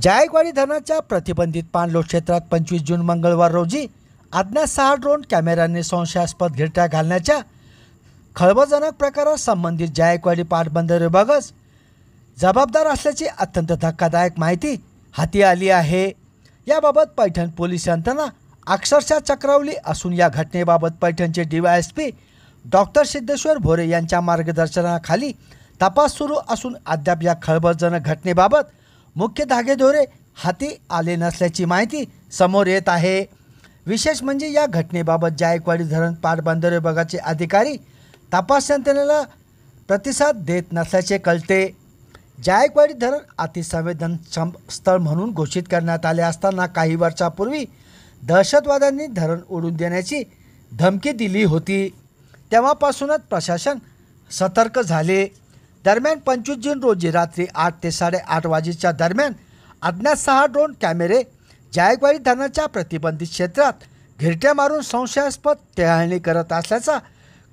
जायकवाडी धरणाच्या प्रतिबंधित पाणलोट क्षेत्रात 25 जून मंगळवार रोजी अज्ञात 6 ड्रोन कॅमेऱ्यांनी संशयास्पद घिरट्या घालण्याच्या खळबळजनक प्रकारात संबंधित जायकवाडी पाटबंधारे विभागच जबाबदार असल्याची अत्यंत धक्कादायक माहिती हाती आली आहे। याबाबत पैठण पोलीस यंत्रणा अक्षरशः चक्रावली असून या घटनेबाबत पैठणचे DYSP डॉक्टर सिद्धेश्वर भोरे यांच्या मार्गदर्शनाखाली तपास सुरू असून अद्याप या खळबळजनक घटनेबाबत मुख्य धागेदोरे हाती आले नसल्याची माहिती समोर येत आहे। विशेष म्हणजे या घटनेबाबत जायकवाडी धरण पाटबंधारे विभागाचे अधिकारी तपास यंत्रणेला प्रतिसाद देत नसल्याचे कळते। जायकवाडी धरण अतिसंवेदनशील स्थळ म्हणून घोषित करण्यात आले असताना काही वर्षापूर्वी दहशतवाद्यांनी धरण उडवून देण्याची धमकी दिली होती। तेव्हापासूनच प्रशासन सतर्क झाले। दरम्यान 25 जून रोजी रात्री 8 ते 8:30 वाजेच्या दरम्यान अज्ञात 6 ड्रोन कॅमेरे जायकवाडी धरणाच्या प्रतिबंधित क्षेत्रात घिरट्या मारून संशयास्पद टेहळणी करत असल्याचा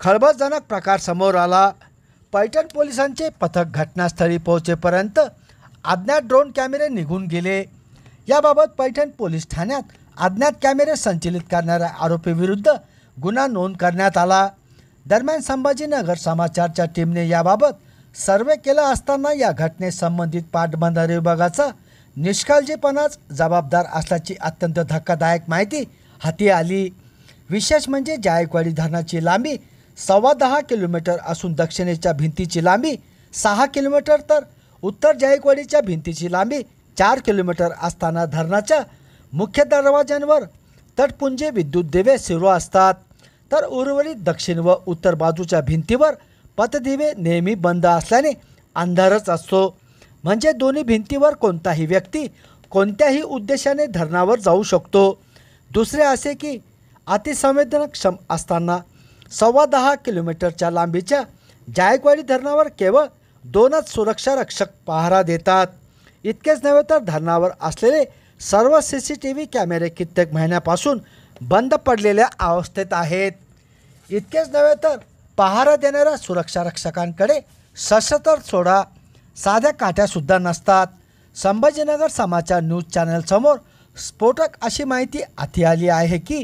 खळबळजनक प्रकार समोर आला। पैठण पोलिसांचे पथक घटनास्थळी पोहोचेपर्यंत अज्ञात ड्रोन कॅमेरे निघून गेले। याबाबत पैठण पोलीस ठाण्यात अज्ञात कॅमेरे संचलित करणाऱ्या आरोपीविरुद्ध गुन्हा नोंद करण्यात आला। दरम्यान संभाजीनगर समाचारच्या टीमने याबाबत सर्वे केला असताना या घटनेस संबंधित पाटबंधारे विभागाचा निष्काळजीपणाच जबाबदार असल्याची अत्यंत धक्कादायक माहिती हाती आली। विशेष म्हणजे जायकवाडी धरणाची लांबी 10.25 किलोमीटर असून दक्षिणेच्या भिंतीची लांबी 6 किलोमीटर तर उत्तर जायकवाडीच्या भिंतीची लांबी 4 किलोमीटर असताना धरणाच्या मुख्य दरवाज्यांवर तटपुंजे विद्युत दिवे सुरू असतात, तर उर्वरित दक्षिण व उत्तर बाजूच्या भिंतीवर पथदिवे नेहमी बंद असल्याने अंधारच असतो। म्हणजे दोन्ही भिंतीवर कोणताही व्यक्ती कोणत्याही उद्देशाने धरणावर जाऊ शकतो। दुसरे असे की अतिसंवेदनक्षम असताना 10.25 किलोमीटरच्या लांबीच्या जायकवाडी धरणावर केवळ 2च सुरक्षा रक्षक पहारा देतात। इतकेच नव्हे तर धरणावर असलेले सर्व CCTV कॅमेरे कित्येक महिन्यापासून बंद पडलेल्या अवस्थेत आहेत। इतकेच नव्हे तर पहारा देणाऱ्या सुरक्षा रक्षकांकडे सशस्त्र सोडा साध्या काठ्यासुद्धा नसतात। संभाजीनगर समाचार न्यूज चॅनल समोर स्फोटक अशी माहिती हाती आली आहे की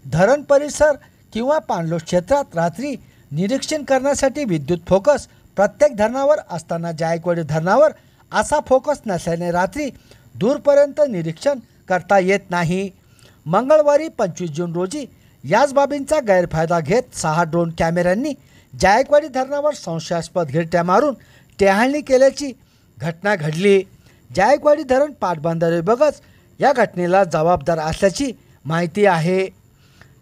धरण परिसर किंवा पाणलोट क्षेत्रात रात्री निरीक्षण करण्यासाठी विद्युत फोकस प्रत्येक धरणावर असताना जायकवाडी धरणावर असा फोकस नसल्याने रात्री दूरपर्यंत निरीक्षण करता येत नाही। मंगळवारी 25 जून रोजी याच बाबींचा गैरफायदा घेत 6 ड्रोन कॅमेऱ्यांनी जायकवाडी धरणावर संशयास्पद घिरट्या मारून टेहळणी केल्याची घटना घडली। जायकवाडी धरण पाटबंधारे विभागच या घटनेला जबाबदार असल्याची माहिती आहे।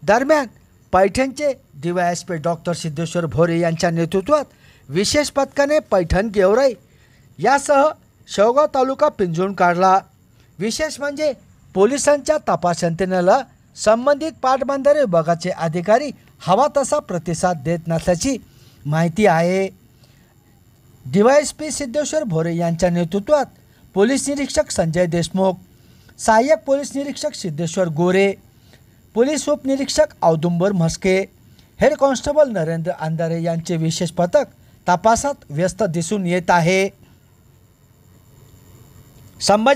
दरम्यान पैठणचे DYSP डॉक्टर सिद्धेश्वर भोरे यांच्या नेतृत्वात विशेष पथकाने पैठण गेवराई यासह शेवगाव तालुका पिंजून काढला। विशेष म्हणजे पोलिसांच्या तपास यंत्रणेला संबंधित पाटबंधारे विभागाचे अधिकारी हवा तसा प्रतिसाद देत नसल्याची माहिती आहे। DYSP सिद्धेश्वर भोरे यांच्या नेतृत्वात पोलीस निरीक्षक संजय देशमुख, सहाय्यक पोलीस निरीक्षक सिद्धेश्वर गोरे, पोलीस उपनिरीक्षक औदुंबर म्हस्के, हेड कॉन्स्टेबल नरेंद्र अंधारे यांचे विशेष पथक तपासात व्यस्त दिसून येत आहे। संभाजी